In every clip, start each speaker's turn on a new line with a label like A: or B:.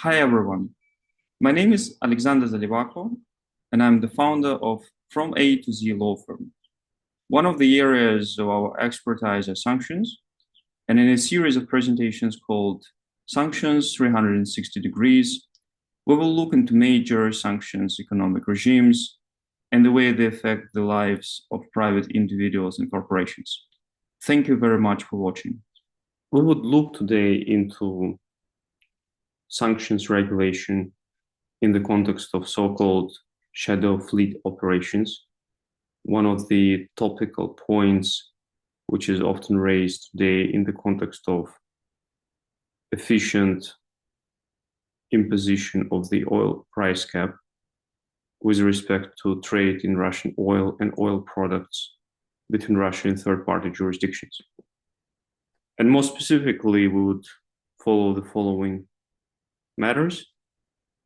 A: Hi everyone. My name is Alexander Zalivako, and I'm the founder of From A to Z law firm. One of the areas of our expertise are sanctions, and in a series of presentations called Sanctions 360 Degrees, we will look into major sanctions economic regimes and the way they affect the lives of private individuals and corporations. Thank you very much for watching.
B: We would look today into sanctions regulation in the context of so-called shadow fleet operations. One of the topical points which is often raised today in the context of efficient imposition of the oil price cap with respect to trade in Russian oil and oil products between Russia and third-party jurisdictions. And more specifically, we would follow the following matters.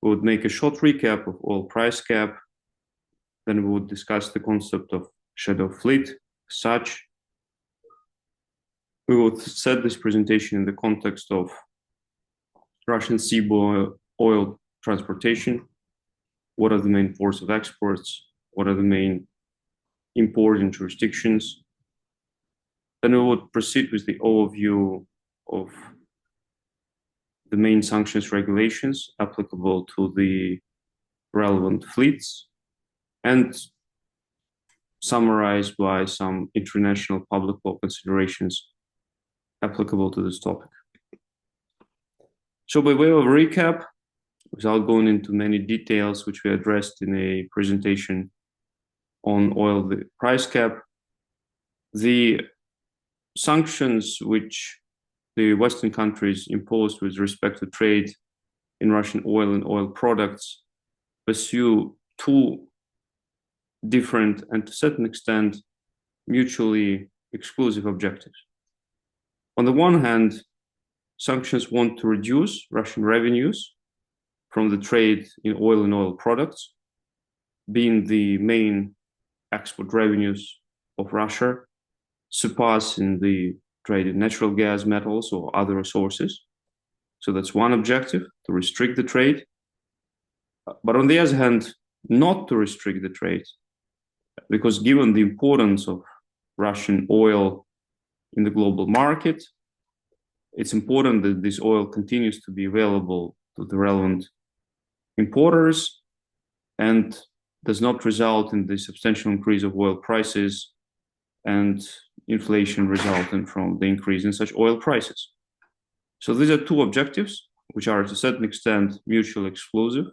B: We would make a short recap of oil price cap. Then we would discuss the concept of shadow fleet as such. We would set this presentation in the context of Russian seaborne oil transportation. What are the main ports of exports? What are the main importing jurisdictions? Then we would proceed with the overview of the main sanctions regulations applicable to the relevant fleets and summarized by some international public law considerations applicable to this topic. So by way of recap, without going into many details, which we addressed in a presentation on oil the price cap, the sanctions which the Western countries imposed with respect to trade in Russian oil and oil products pursue two different and to a certain extent mutually exclusive objectives. On the one hand, sanctions want to reduce Russian revenues from the trade in oil and oil products, being the main export revenues of Russia, surpassing the trade in natural gas, metals, or other resources. So that's one objective, to restrict the trade. But on the other hand, not to restrict the trade, because given the importance of Russian oil in the global market, it's important that this oil continues to be available to the relevant importers and does not result in the substantial increase of oil prices and inflation resulting from the increase in such oil prices. So these are two objectives, which are to a certain extent mutually exclusive.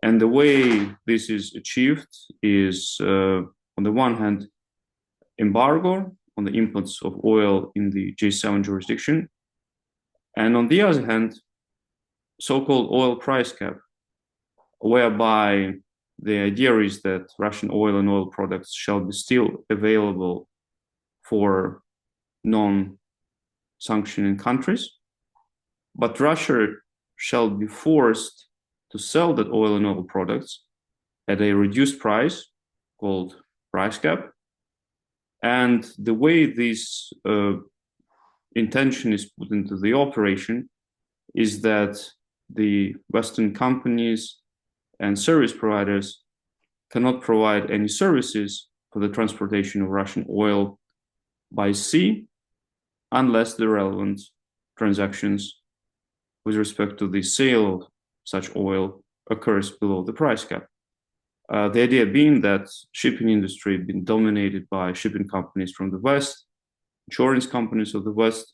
B: And the way this is achieved is, on the one hand, embargo on the imports of oil in the G7 jurisdiction, and on the other hand, so-called oil price cap, whereby the idea is that Russian oil and oil products shall be still available for non-sanctioning countries, but Russia shall be forced to sell that oil and oil products at a reduced price called price cap. And the way this intention is put into the operation is that the Western companies and service providers cannot provide any services for the transportation of Russian oil by sea unless the relevant transactions with respect to the sale of such oil occurs below the price cap. The idea being that shipping industry has been dominated by shipping companies from the West, insurance companies of the West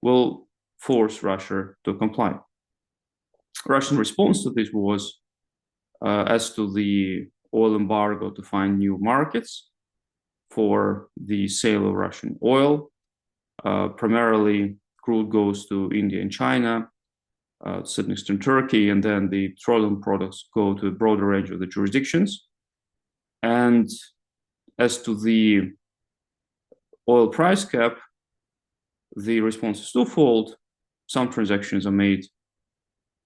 B: will force Russia to comply. Russian response to this was, as to the oil embargo, to find new markets for the sale of Russian oil. Primarily, crude goes to India and China, to a certain extent Turkey, and then the petroleum products go to a broader range of the jurisdictions. And as to the oil price cap, the response is twofold. Some transactions are made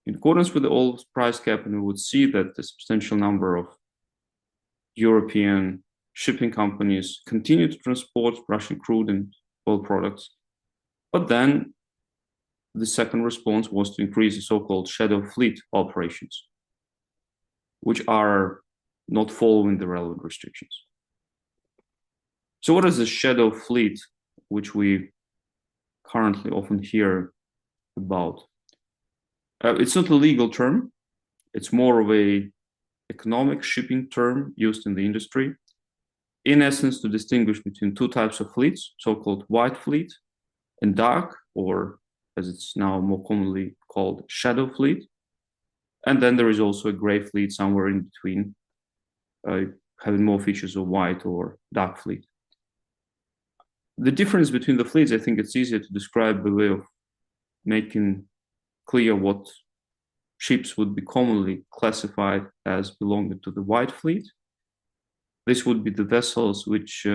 B: in accordance with the oil price cap, and we would see that a substantial number of European shipping companies continue to transport Russian crude and oil products. But then the second response was to increase the so-called shadow fleet operations, which are not following the relevant restrictions. So what is the shadow fleet, which we currently often hear about? It's not a legal term. It's more of a economic shipping term used in the industry, in essence, to distinguish between two types of fleets, so-called white fleet and dark, or as it's now more commonly called, shadow fleet. And then there is also a gray fleet somewhere in between, having more features of white or dark fleet. The difference between the fleets, I think it's easier to describe by way of making clear what ships would be commonly classified as belonging to the white fleet. This would be the vessels which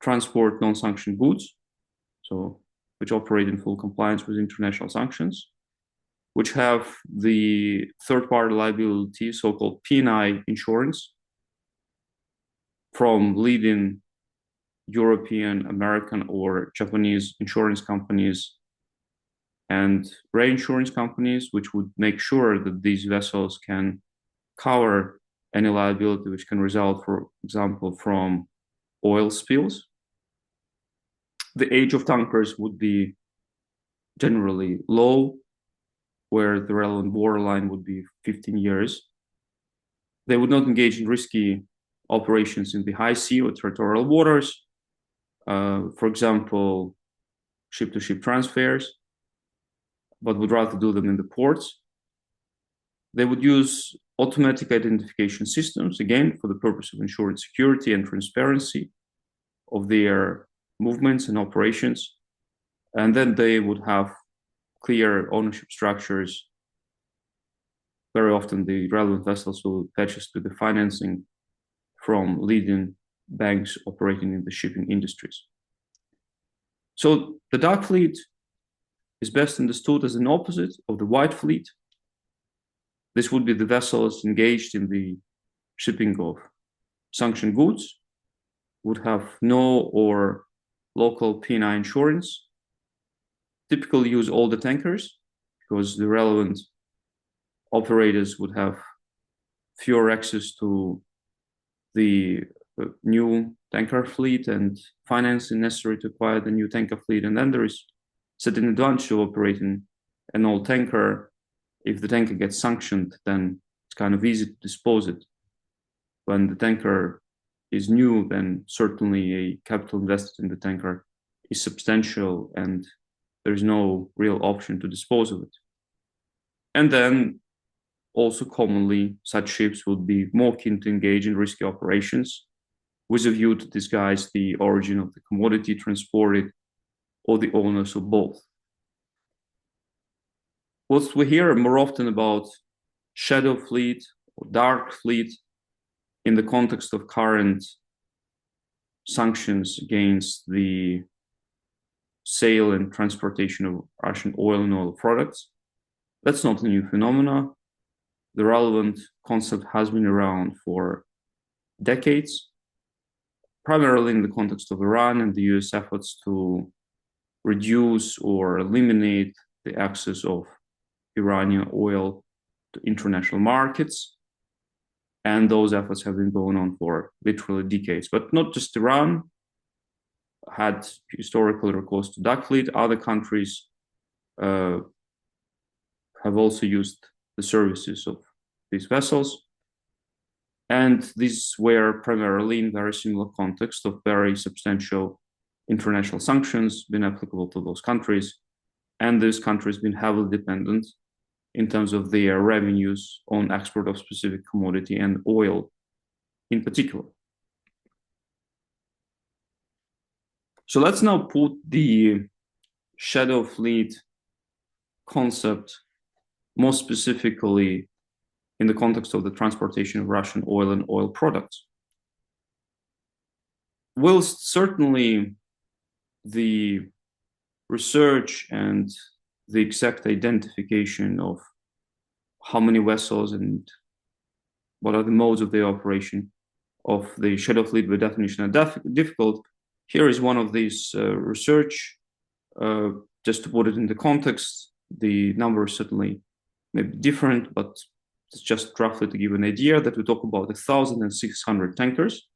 B: transport non-sanctioned goods, so which operate in full compliance with international sanctions, which have the third-party liability, so-called P&I insurance, from leading European, American, or Japanese insurance companies and reinsurance companies, which would make sure that these vessels can cover any liability which can result, for example, from oil spills. The age of tankers would be generally low, where the relevant borderline would be 15 years. They would not engage in risky operations in the high sea or territorial waters. For example, ship-to-ship transfers, but would rather do them in the ports. They would use automatic identification systems, again, for the purpose of ensuring security and transparency of their movements and operations. And then they would have clear ownership structures. Very often the relevant vessels will purchase with the financing from leading banks operating in the shipping industries. So the dark fleet is best understood as an opposite of the white fleet. This would be the vessels engaged in the shipping of sanctioned goods, would have no or local P&I insurance, typically use older tankers because the relevant operators would have fewer access to the new tanker fleet and financing necessary to acquire the new tanker fleet. And then there is certain advantage of operating an old tanker. If the tanker gets sanctioned, then it's kind of easy to dispose it. When the tanker is new, then certainly a capital invested in the tanker is substantial and there's no real option to dispose of it. And then also commonly such ships would be more keen to engage in risky operations with a view to disguise the origin of the commodity transported or the owners of both. What we hear more often about shadow fleet or dark fleet in the context of current sanctions against the sale and transportation of Russian oil and oil products. That's not a new phenomenon. The relevant concept has been around for decades, primarily in the context of Iran and the US efforts to reduce or eliminate the access of Iranian oil to international markets. And those efforts have been going on for literally decades. But not just Iran had historical recourse to dark fleet. Other countries have also used the services of these vessels. And these were primarily in very similar context of very substantial international sanctions being applicable to those countries. And these countries been heavily dependent in terms of their revenues on export of specific commodity and oil in particular. So let's now put the shadow fleet concept more specifically in the context of the transportation of Russian oil and oil products. Whilst certainly the research and the exact identification of how many vessels and what are the modes of the operation of the shadow fleet by definition are difficult, here is one of these research just to put it in the context, the number is certainly maybe different, but it's just roughly to give an idea that we talk about 1,600 tankers,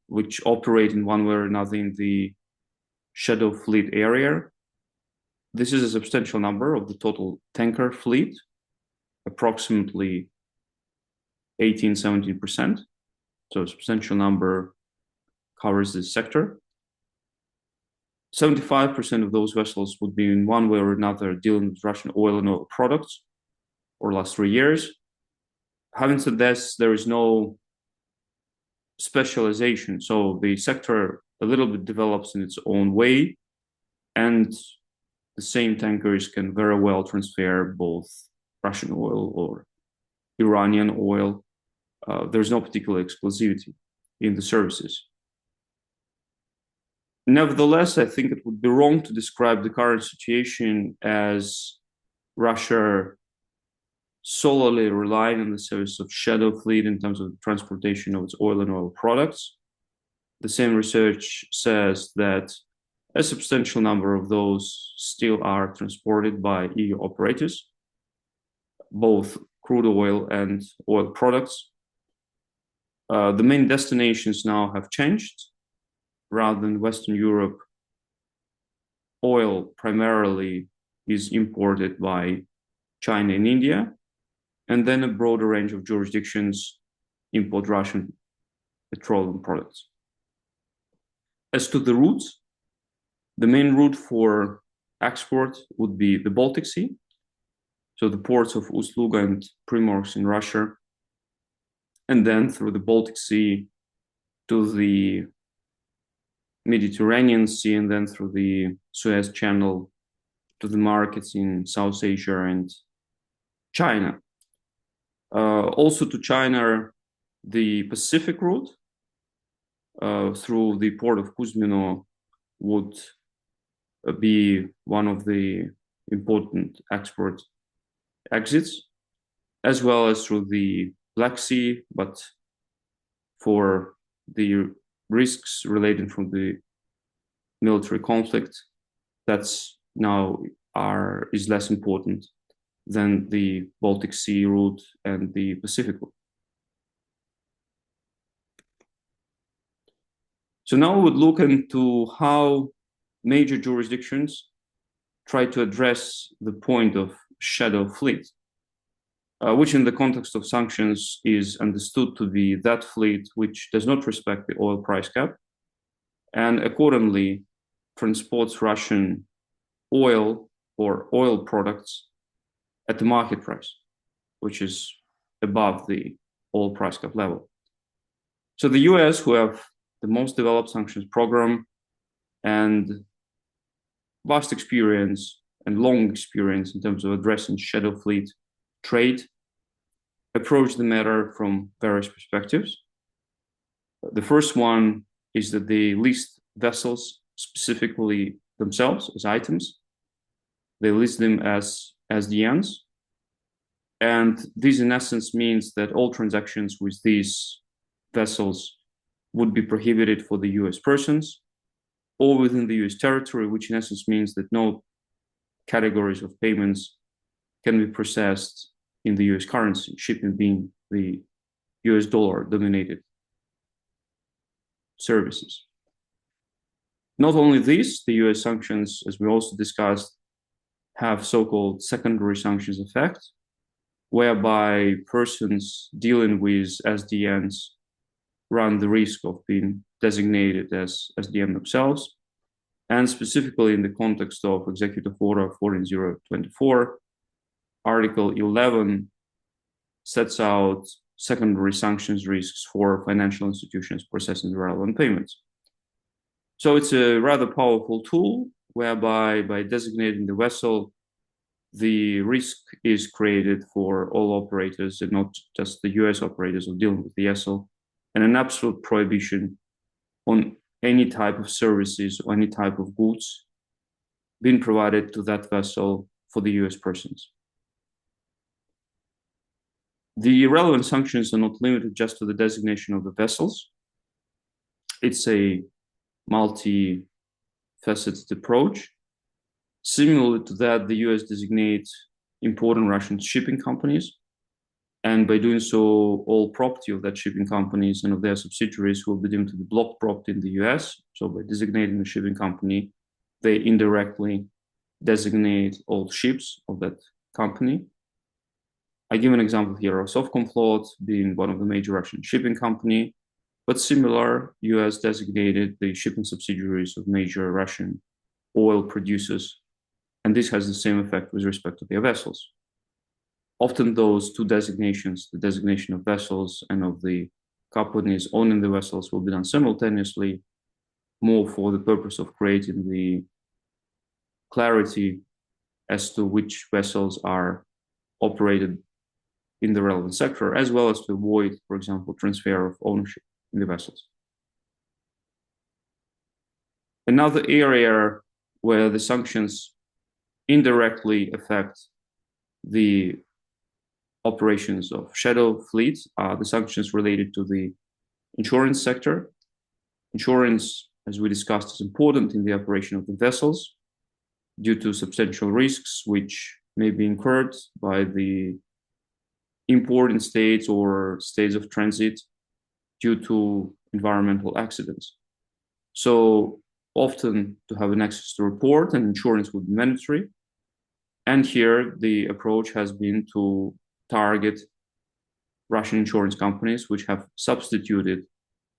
B: which operate in one way or another in the shadow fleet area. This is a substantial number of the total tanker fleet, approximately 18-17%. So a substantial number covers this sector. 75% of those vessels would be in one way or another dealing with Russian oil and oil products for the last 3 years. Having said this, there is no specialization. So the sector a little bit develops in its own way, and the same tankers can very well transfer both Russian oil or Iranian oil. There's no particular exclusivity in the services. Nevertheless, I think it would be wrong to describe the current situation as Russia solely relying on the service of shadow fleet in terms of the transportation of its oil and oil products. The same research says that a substantial number of those still are transported by EU operators, both crude oil and oil products. The main destinations now have changed. Rather than Western Europe, oil primarily is imported by China and India, and then a broader range of jurisdictions import Russian petroleum products. As to the routes, the main route for export would be the Baltic Sea, so the ports of Ust-Luga and Primorsk in Russia, and then through the Baltic Sea to the Mediterranean Sea, and then through the Suez Channel to the markets in South Asia and China. Also to China, the Pacific route through the port of Kuzmino would be one of the important export exits, as well as through the Black Sea, but for the risks related from the military conflict, that's now is less important than the Baltic Sea route and the Pacific route. So now we would look into how major jurisdictions try to address the point of shadow fleet, which in the context of sanctions is understood to be that fleet which does not respect the oil price cap and accordingly transports Russian oil or oil products at the market price, which is above the oil price cap level. So the US, who have the most developed sanctions program and vast experience and long experience in terms of addressing shadow fleet trade, approach the matter from various perspectives. The first one is that they list vessels specifically themselves as items. They list them as SDNs. And this in essence means that all transactions with these vessels would be prohibited for the US persons or within the US territory, which in essence means that no categories of payments can be processed in the US currency, shipping being the US dollar dominated services. Not only this, the US sanctions, as we also discussed, have so-called secondary sanctions effect, whereby persons dealing with SDNs run the risk of being designated as SDN themselves. And specifically in the context of Executive Order 14024, Article 11 sets out secondary sanctions risks for financial institutions processing the relevant payments. So it's a rather powerful tool whereby by designating the vessel, the risk is created for all operators and not just the US operators of dealing with the vessel, and an absolute prohibition on any type of services or any type of goods being provided to that vessel for the US persons. The relevant sanctions are not limited just to the designation of the vessels. It's a multi-faceted faceted approach. Similar to that, the US designates important Russian shipping companies, and by doing so, all property of that shipping companies and of their subsidiaries will be deemed to be blocked property in the US. So by designating a shipping company, they indirectly designate all ships of that company. I give an example here of Sovcomflot being one of the major Russian shipping company, but similar, US designated the shipping subsidiaries of major Russian oil producers, and this has the same effect with respect to their vessels. Often those two designations, the designation of vessels and of the companies owning the vessels, will be done simultaneously, more for the purpose of creating the clarity as to which vessels are operated in the relevant sector, as well as to avoid, for example, transfer of ownership in the vessels. Another area where the sanctions indirectly affect the operations of shadow fleets are the sanctions related to the insurance sector. Insurance, as we discussed, is important in the operation of the vessels due to substantial risks which may be incurred by the importing states or states of transit due to environmental accidents. So often to have an access to report and insurance would be mandatory. And here the approach has been to target Russian insurance companies, which have substituted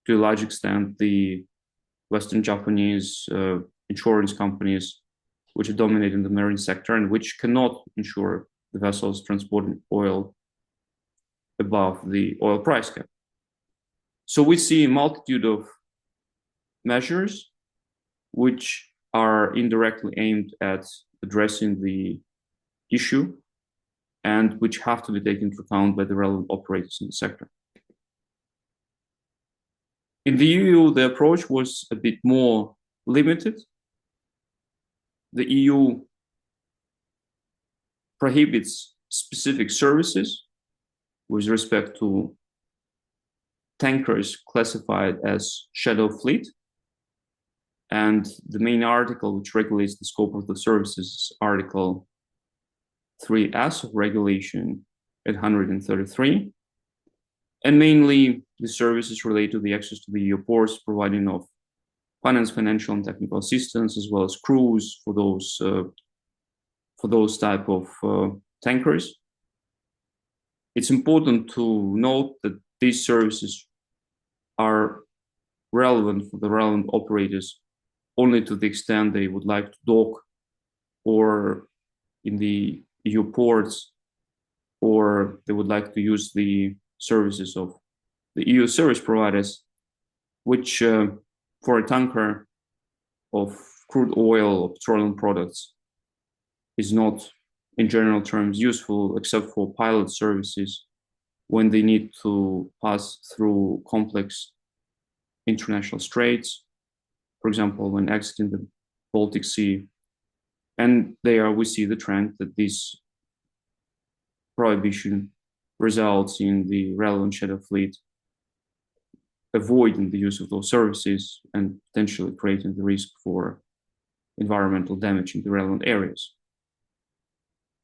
B: to a large extent the Western Japanese insurance companies, which are dominating the marine sector and which cannot insure the vessels transporting oil above the oil price cap. So we see a multitude of measures which are indirectly aimed at addressing the issue and which have to be taken into account by the relevant operators in the sector. In the EU, the approach was a bit more limited. The EU prohibits specific services with respect to tankers classified as shadow fleet. And the main article which regulates the scope of the services is Article 3S of Regulation 833. And mainly the services relate to the access to the EU ports, providing of finance, financial, and technical assistance, as well as crews for those type of tankers. It's important to note that these services are relevant for the relevant operators only to the extent they would like to dock or in the EU ports, or they would like to use the services of the EU service providers, which for a tanker of crude oil or petroleum products is not in general terms useful except for pilot services when they need to pass through complex international straits, for example, when exiting the Baltic Sea. And there we see the trend that this prohibition results in the relevant shadow fleet avoiding the use of those services and potentially creating the risk for environmental damage in the relevant areas.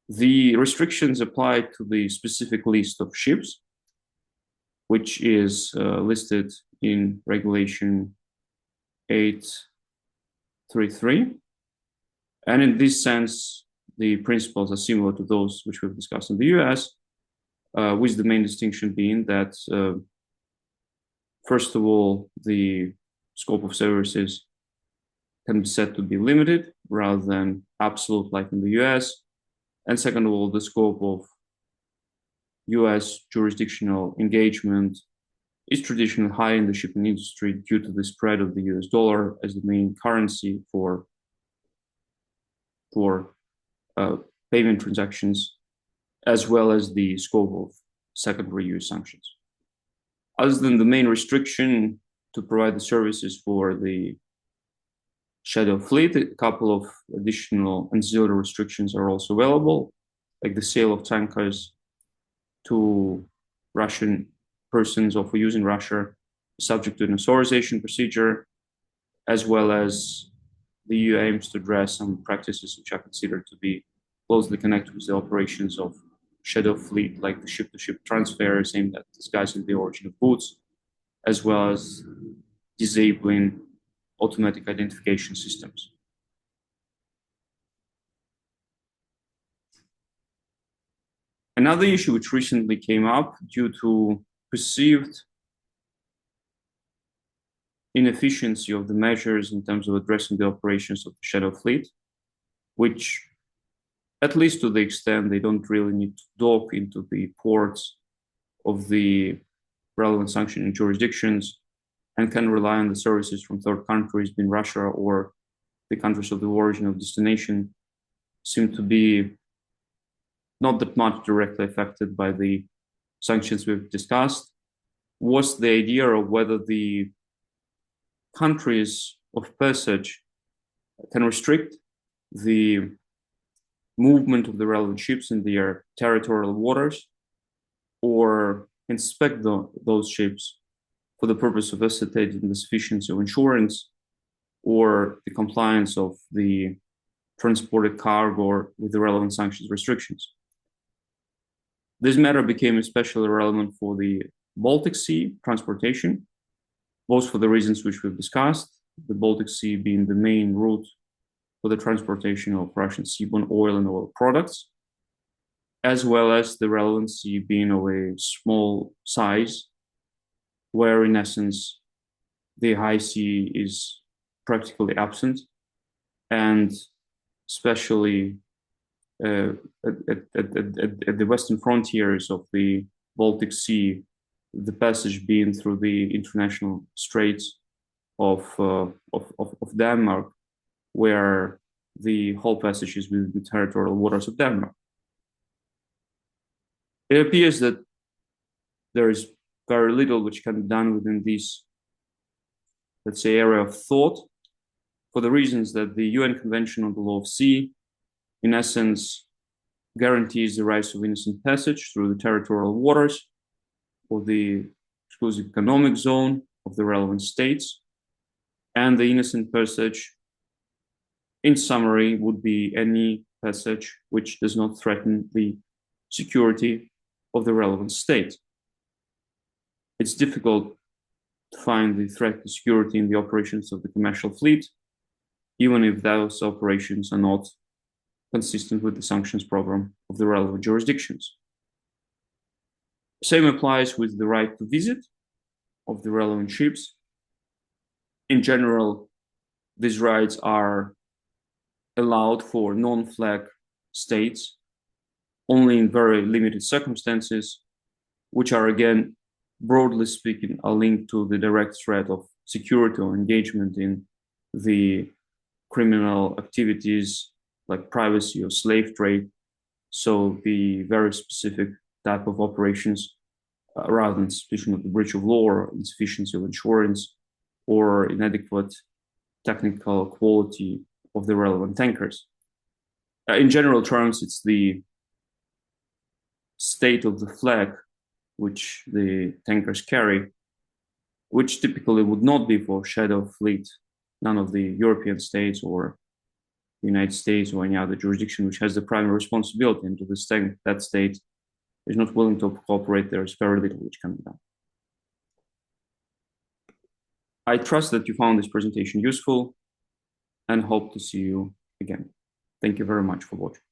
B: The restrictions apply to the specific list of ships, which is listed in Regulation 833. And in this sense, the principles are similar to those which we've discussed in the US, with the main distinction being that, first of all, the scope of services can be said to be limited rather than absolute like in the US. And second of all, the scope of US jurisdictional engagement is traditionally high in the shipping industry due to the spread of the US dollar as the main currency for payment transactions, as well as the scope of secondary US sanctions. Other than the main restriction to provide the services for the shadow fleet, a couple of additional ancillary restrictions are also available, like the sale of tankers to Russian persons or for use in Russia, subject to an authorization procedure, as well as the EU aims to address some practices which are considered to be closely connected with the operations of shadow fleet, like the ship-to-ship transfers aimed at disguising the origin of goods, as well as disabling automatic identification systems. Another issue which recently came up due to perceived inefficiency of the measures in terms of addressing the operations of the shadow fleet, which, at least to the extent they don't really need to dock into the ports of the relevant sanctioning jurisdictions and can rely on the services from third countries, being Russia or the countries of the origin of destination, seem to be not that much directly affected by the sanctions we've discussed, was the idea of whether the countries of passage can restrict the movement of the relevant ships in their territorial waters or inspect those ships for the purpose of ascertaining the sufficiency of insurance or the compliance of the transported cargo with the relevant sanctions restrictions. This matter became especially relevant for the Baltic Sea transportation, both for the reasons which we've discussed, the Baltic Sea being the main route for the transportation of Russian seaborne oil and oil products, as well as the relevant sea being of a small size, where in essence the high sea is practically absent, and especially at the western frontiers of the Baltic Sea, the passage being through the international straits of Denmark, where the whole passage is within the territorial waters of Denmark. It appears that there is very little which can be done within this, let's say, area of thought, for the reasons that the UN Convention on the Law of Sea, in essence, guarantees the rights of innocent passage through the territorial waters or the exclusive economic zone of the relevant states, and the innocent passage, in summary, would be any passage which does not threaten the security of the relevant state. It's difficult to find the threat to security in the operations of the commercial fleet, even if those operations are not consistent with the sanctions program of the relevant jurisdictions. Same applies with the right to visit of the relevant ships. In general, these rights are allowed for non-flag states only in very limited circumstances, which are, again, broadly speaking, are linked to the direct threat of security or engagement in the criminal activities like piracy or slave trade. So the very specific type of operations, rather than suspicion of the breach of law or insufficiency of insurance or inadequate technical quality of the relevant tankers. In general terms, it's the state of the flag which the tankers carry, which typically would not be for shadow fleet, none of the European states or the United States or any other jurisdiction which has the primary responsibility, and to the extent that state is not willing to cooperate, there is very little which can be done. I trust that you found this presentation useful and hope to see you again. Thank you very much for watching.